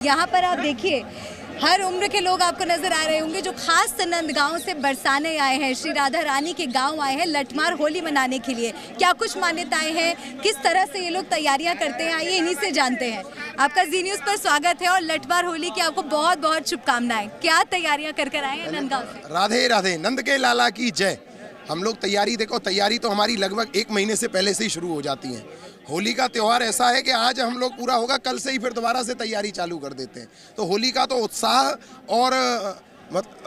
यहाँ पर आप देखिए हर उम्र के लोग आपको नजर आ रहे होंगे जो खास नंदगांव से बरसाने आए हैं, श्री राधा रानी के गांव आए हैं लठमार होली मनाने के लिए। क्या कुछ मान्यताएं हैं, किस तरह से ये लोग तैयारियां करते हैं, आइए इन्हीं से जानते हैं। आपका जी न्यूज़ पर स्वागत है और लठमार होली की आपको बहुत बहुत शुभकामनाएं। क्या तैयारियां कर आए हैं नंदगांव से? राधे राधे, नंद के लाला की जय। हम लोग तैयारी तो हमारी लगभग 1 महीने से पहले से ही शुरू हो जाती है। होली का त्यौहार ऐसा है कि आज हम लोग पूरा होगा, कल से ही फिर दोबारा से तैयारी चालू कर देते हैं। तो होली का तो उत्साह और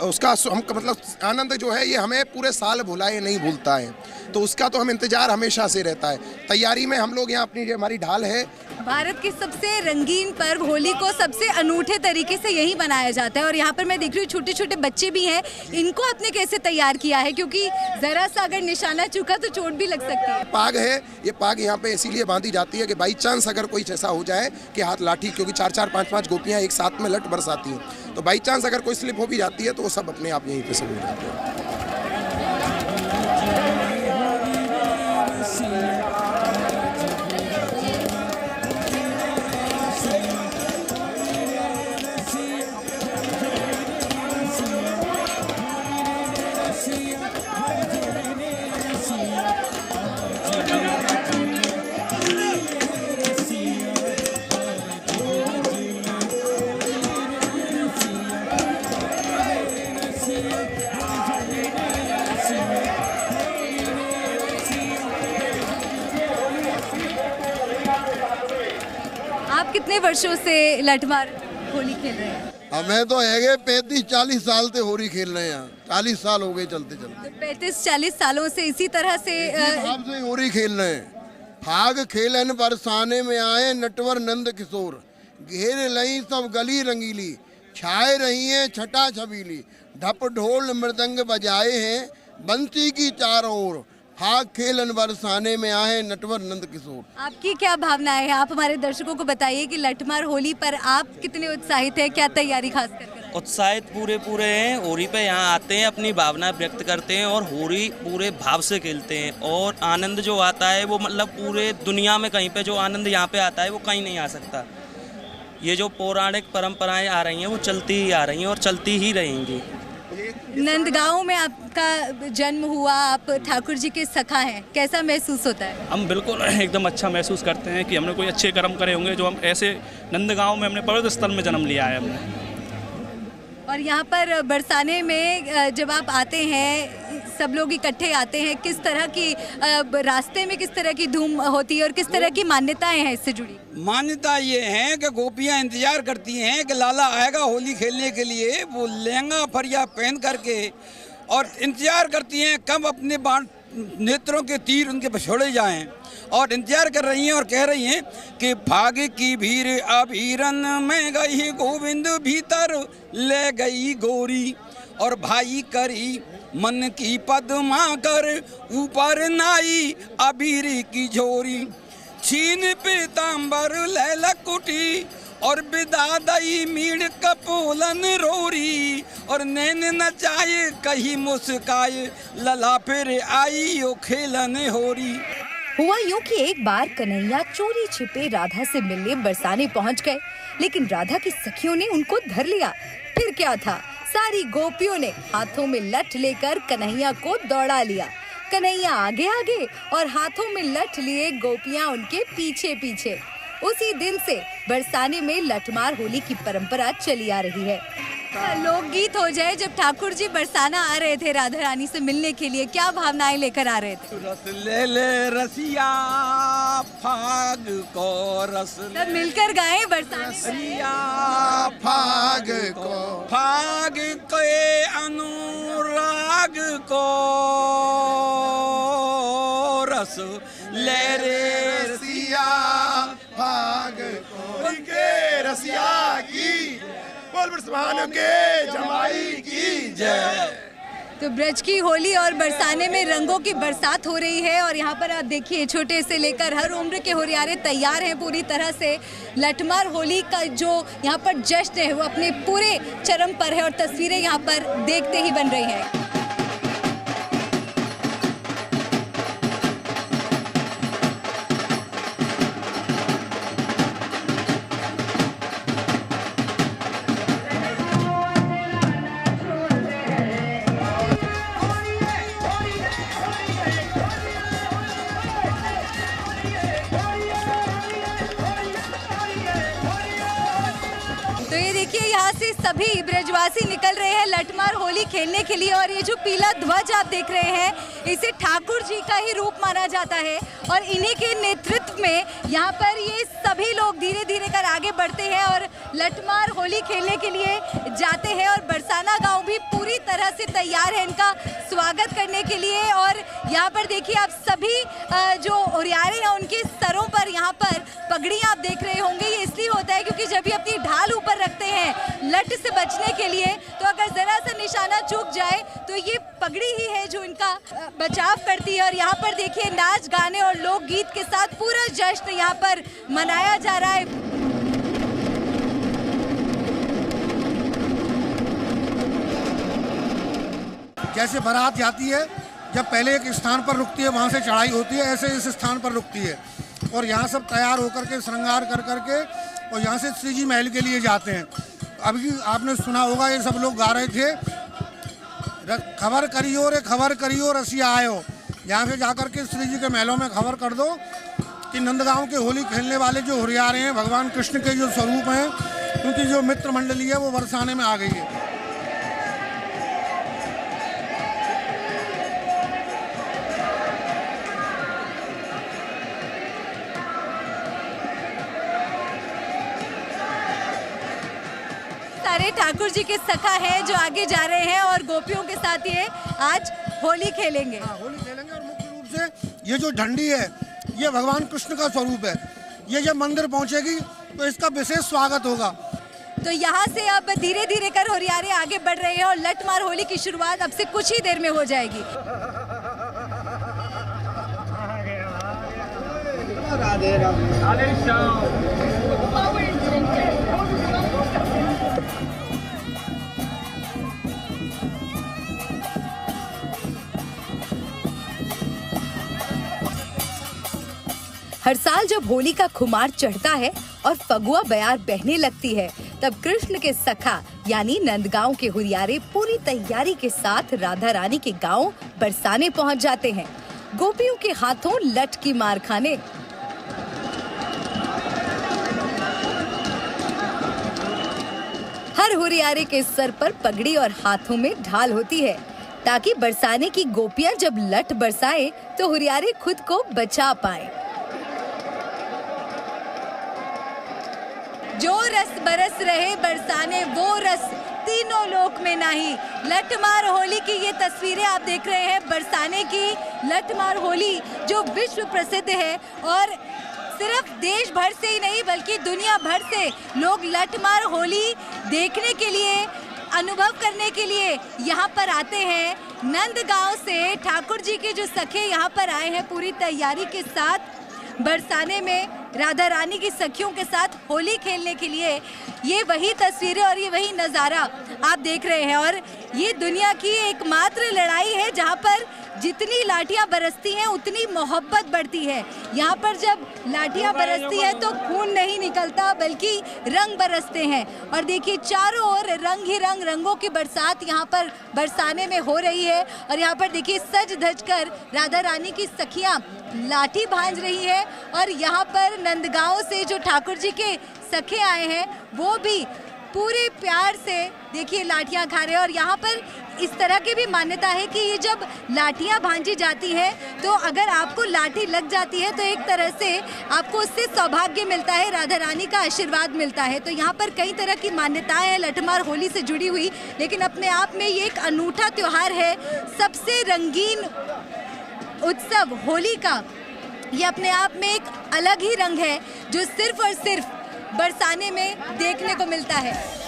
उसका मतलब आनंद जो है ये हमें पूरे साल भुलाए नहीं भूलता है, तो उसका तो हम इंतजार हमेशा से रहता है। तैयारी में हम लोग यहाँ अपनी जो हमारी ढाल है, भारत के सबसे रंगीन पर्व होली को सबसे अनूठे तरीके से यही बनाया जाता है। और यहाँ पर मैं देख रही हूँ छोटे छोटे बच्चे भी हैं, इनको आपने कैसे तैयार किया है? क्योंकि जरा सा अगर निशाना चूका तो चोट भी लग सकती है। पाग है, ये पाग यहाँ पे इसीलिए बांधी जाती है कि बाई चांस अगर कोई ऐसा हो जाए कि हाथ लाठी, क्योंकि 4-4 5-5 गोपियाँ एक साथ में लट बरसाती हैं, तो बाई चांस अगर कोई स्लिप हो भी जाती है तो वो सब अपने आप यहीं पे सब हो जाते हैं। आप कितने वर्षों से लठमार होली खेल रहे हैं? हमें तो है 35-40 साल से होली खेल रहे हैं। 40 साल हो गए चलते चलते। तो 35-40 सालों से इसी तरह से से होली खेल रहे हैं। फाग खेलन बरसाने में आए नटवर नंद किशोर, घेर लई सब गली रंगीली, छाए रही हैं छटा छबीली, ढप ढोल मृदंग बजाए हैं बंसी की चारों ओर, फाग खेलन बरसाने में आए नटवर नंद किशोर। आपकी क्या भावना है? आप हमारे दर्शकों को बताइए कि लठमार होली पर आप कितने उत्साहित हैं, क्या तैयारी खास कर? उत्साहित पूरे हैं। होली पे यहाँ आते हैं, अपनी भावना व्यक्त करते हैं और होली पूरे भाव से खेलते हैं। और आनंद जो आता है वो मतलब पूरे दुनिया में कहीं पे जो आनंद यहाँ पे आता है वो कहीं नहीं आ सकता। ये जो पौराणिक परंपराएं आ रही हैं वो चलती ही आ रही हैं और चलती ही रहेंगी। नंदगांव में आपका जन्म हुआ, आप ठाकुर जी के सखा हैं, कैसा महसूस होता है? हम बिल्कुल एकदम अच्छा महसूस करते हैं कि हमने कोई अच्छे कर्म करे होंगे जो हम ऐसे नंदगांव में हमने पर्वत स्थल में जन्म लिया है हमने। और यहाँ पर बरसाने में जब आप आते हैं, सब लोग इकट्ठे आते हैं, किस तरह की रास्ते में किस तरह की धूम होती है और किस तरह की मान्यताएं हैं इससे जुड़ी? मान्यता ये है कि गोपियाँ इंतजार करती हैं कि लाला आएगा होली खेलने के लिए। वो लहंगा फरिया पहन करके और इंतजार करती हैं कब अपने नेत्रों के तीर उनके पर छोड़े जाएं, और इंतजार कर रही हैं और कह रही हैं कि भाग की भीड़ अभीरन में गई गोविंद भीतर ले गई गोरी, और भाई करी मन की पद्मा कर ऊपर नाई अबीर की झोरी, छीन पीताम्बर लैला कुटी और बिदा दई मीड़ कपोलन रोरी, और नैन नचाए कहीं मुस्काए लला फिर आई ओ खेलन होरी। हुआ यूं कि एक बार कन्हैया चोरी छिपे राधा से मिलने बरसाने पहुंच गए, लेकिन राधा की सखियों ने उनको धर लिया। फिर क्या था, सारी गोपियों ने हाथों में लठ लेकर कन्हैया को दौड़ा लिया। कन्हैया आगे आगे और हाथों में लठ लिए गोपियां उनके पीछे पीछे। उसी दिन से बरसाने में लठमार होली की परंपरा चली आ रही है। लोकगीत हो जाए, जब ठाकुर जी बरसाना आ रहे थे राधा रानी से मिलने के लिए, क्या भावनाएं लेकर आ रहे थे? रस ले ले रसिया फाग को रस सब मिलकर गाएं बरसाने। रसिया फाग को फाग के अनुराग को रस ले रे रसिया, फाग को के रसिया की, बोल बरसाने के जमाई की जय। तो ब्रज की होली और बरसाने में रंगों की बरसात हो रही है। और यहाँ पर आप देखिए छोटे से लेकर हर उम्र के होरियारे तैयार हैं पूरी तरह से। लठमार होली का जो यहाँ पर जश्न है वो अपने पूरे चरम पर है और तस्वीरें यहाँ पर देखते ही बन रही हैं। तो ये देखिए यहाँ से सभी ब्रजवासी निकल रहे हैं लठमार होली खेलने के लिए। और ये जो पीला ध्वज आप देख रहे हैं, इसे ठाकुर जी का ही रूप माना जाता है और इन्हीं के नेतृत्व में यहाँ पर ये सभी लोग धीरे धीरे कर आगे बढ़ते हैं और लठमार होली खेलने के लिए जाते हैं। और बरसाना गांव भी पूरी तरह से तैयार है इनका स्वागत करने के लिए। और यहाँ पर देखिए आप सभी जो हुरियारे हैं उनके सरों पर यहाँ पर पगड़ियाँ आप देख रहे होंगे। ये इसलिए होता है क्योंकि जब भी अपनी ढाल ऊपर रखते हैं लट से बचने के लिए, तो अगर जरा सा निशाना चूक जाए तो ये पगड़ी ही है जो इनका बचाव करती है। और यहाँ पर देखिए नाच गाने और लोकगीत के साथ पूरा जश्न यहाँ पर मनाया जा रहा है। जैसे बारात जाती है, जब पहले एक स्थान पर रुकती है वहाँ से चढ़ाई होती है, ऐसे इस स्थान पर रुकती है और यहाँ सब तैयार होकर के श्रृंगार कर करके और यहाँ से श्री जी महल के लिए जाते हैं। अभी आपने सुना होगा ये सब लोग गा रहे थे, खबर करियो रसिया आयो। यहाँ से जाकर के श्री जी के महलों में खबर कर दो कि नंदगांव के होली खेलने वाले जो हुरियारे हैं भगवान कृष्ण के जो स्वरूप हैं, उनकी जो मित्र मंडली है वो बरसाने में आ गई है। सारे ठाकुर जी के सखा हैं जो आगे जा रहे हैं और गोपियों के साथ ये आज होली खेलेंगे। हाँ, होली खेलेंगे। और मुख्य रूप से ये जो झंडी है ये भगवान कृष्ण का स्वरूप है। ये जब मंदिर पहुंचेगी तो इसका विशेष स्वागत होगा। तो यहाँ से अब धीरे धीरे कर हुरियारे आगे बढ़ रहे हैं और लठमार होली की शुरुआत अब से कुछ ही देर में हो जाएगी। राधे राधे श्याम। हर साल जब होली का खुमार चढ़ता है और फगुआ बयार बहने लगती है, तब कृष्ण के सखा यानी नंदगांव के हुरियारे पूरी तैयारी के साथ राधा रानी के गांव बरसाने पहुंच जाते हैं, गोपियों के हाथों लठ की मार खाने। हर हुरियारे के सर पर पगड़ी और हाथों में ढाल होती है ताकि बरसाने की गोपियां जब लठ बरसाएं तो हुरियारे खुद को बचा पाएं। जो रस बरस रहे बरसाने वो रस तीनों लोक में नहीं। लठमार होली की ये तस्वीरें आप देख रहे हैं, बरसाने की लठमार होली जो विश्व प्रसिद्ध है और सिर्फ देश भर से ही नहीं बल्कि दुनिया भर से लोग लठमार होली देखने के लिए, अनुभव करने के लिए यहाँ पर आते हैं। नंदगांव से ठाकुर जी के जो सखे यहाँ पर आए हैं पूरी तैयारी के साथ बरसाने में राधा रानी की सखियों के साथ होली खेलने के लिए। ये वही तस्वीरें और ये वही नज़ारा आप देख रहे हैं। और ये दुनिया की एकमात्र लड़ाई है जहाँ पर जितनी लाठियाँ बरसती हैं उतनी मोहब्बत बढ़ती है। यहाँ पर जब लाठियाँ बरसती हैं तो खून नहीं निकलता बल्कि रंग बरसते हैं। और देखिए चारों ओर रंग ही रंग, रंगों की बरसात यहाँ पर बरसाने में हो रही है। और यहाँ पर देखिए सज धज कर राधा रानी की सखियाँ लाठी भांज रही है। और यहाँ पर नंदगांव से जो ठाकुर जी के सखे आए हैं वो भी पूरे प्यार से देखिए लाठियाँ खा रहे हैं। और यहाँ पर इस तरह की भी मान्यता है कि ये जब लाठियाँ भांजी जाती है तो अगर आपको लाठी लग जाती है तो एक तरह से आपको उससे सौभाग्य मिलता है, राधा रानी का आशीर्वाद मिलता है। तो यहाँ पर कई तरह की मान्यताएं हैं लठमार होली से जुड़ी हुई, लेकिन अपने आप में ये एक अनूठा त्योहार है। सबसे रंगीन उत्सव होली का ये अपने आप में एक अलग ही रंग है जो सिर्फ और सिर्फ बरसाने में देखने को मिलता है।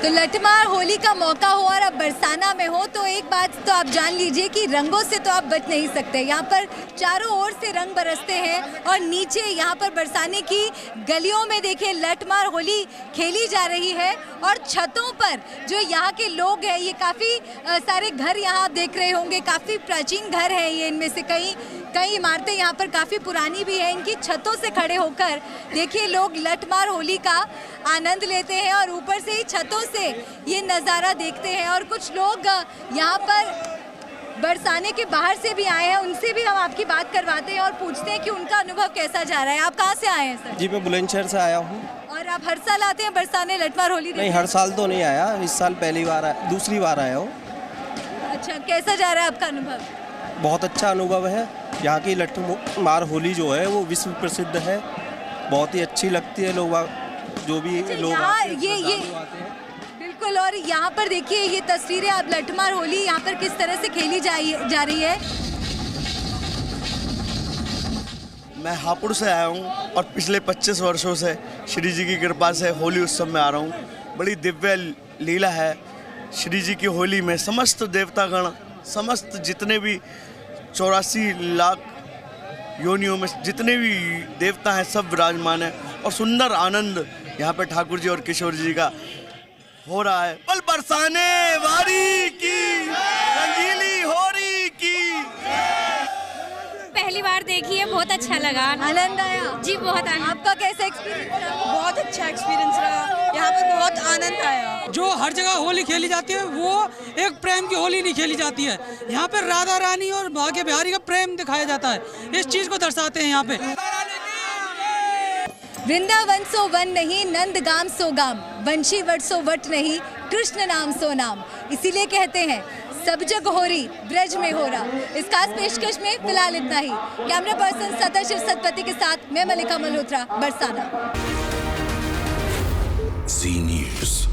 तो लठमार होली का मौका हो और अब बरसाना में हो तो एक बात तो आप जान लीजिए कि रंगों से तो आप बच नहीं सकते। यहाँ पर चारों ओर से रंग बरसते हैं और नीचे यहाँ पर बरसाने की गलियों में देखिए लठमार होली खेली जा रही है। और छतों पर जो यहाँ के लोग हैं, ये काफ़ी सारे घर यहाँ आप देख रहे होंगे, काफ़ी प्राचीन घर हैं ये। इनमें से कई इमारतें यहाँ पर काफ़ी पुरानी भी हैं। इनकी छतों से खड़े होकर देखिए लोग लठमार होली का आनंद लेते हैं और ऊपर से ही छतों से ये नज़ारा देखते हैं। और कुछ लोग यहाँ पर बरसाने के बाहर से भी आए हैं, उनसे भी हम आपकी बात करवाते हैं और पूछते हैं कि उनका अनुभव कैसा जा रहा है। आप कहाँ से आए हैं सर? जी मैं बुलंदशहर से आया हूँ। और आप हर साल आते हैं बरसाने लठमार होली देखने? नहीं, हर साल तो नहीं आया, इस साल पहली बार दूसरी बार आया हूँ। अच्छा, कैसा जा रहा है आपका अनुभव? बहुत अच्छा अनुभव है। यहाँ की लठमार होली जो है वो विश्व प्रसिद्ध है, बहुत ही अच्छी लगती है। लोग जो भी लोग ये बिल्कुल। और यहाँ पर देखिए ये तस्वीरें, आप लठमार होली यहाँ पर किस तरह से खेली जा रही है। मैं हापुड़ से आया हूँ और पिछले 25 वर्षों से श्री जी की कृपा से होली उत्सव में आ रहा हूँ। बड़ी दिव्य लीला है श्री जी की होली में। समस्त देवतागण, समस्त जितने भी 84 लाख योनियों में जितने भी देवता हैं सब विराजमान हैं और सुंदर आनंद यहाँ पे ठाकुर जी और किशोर जी का हो रहा है। पल बरसाने वारी की, रंगीली होरी की। पहली बार देखी है, बहुत अच्छा लगा। आनंद आया जी, बहुत आनंद। आपका कैसा एक्सपीरियंस रहा? बहुत अच्छा एक्सपीरियंस रहा, यहाँ पर बहुत आनंद आया। जो हर जगह होली खेली जाती है वो एक प्रेम की होली नहीं खेली जाती है। यहाँ पे राधा रानी और भाग्य बिहारी का प्रेम दिखाया जाता है, इस चीज को दर्शाते हैं यहाँ पे। वृंदावन सो वन नहीं, नंदगाम सो गाम, वंशी वट सो वट नहीं, कृष्ण नाम सो नाम। इसीलिए कहते हैं सब जग होरी, ब्रज में हो रहा। इस खास पेशकश में फिलहाल इतना ही। कैमरा पर्सन सतशिव सतपति के साथ मैं मलिका मल्होत्रा, बरसाना। जी न्यूज़।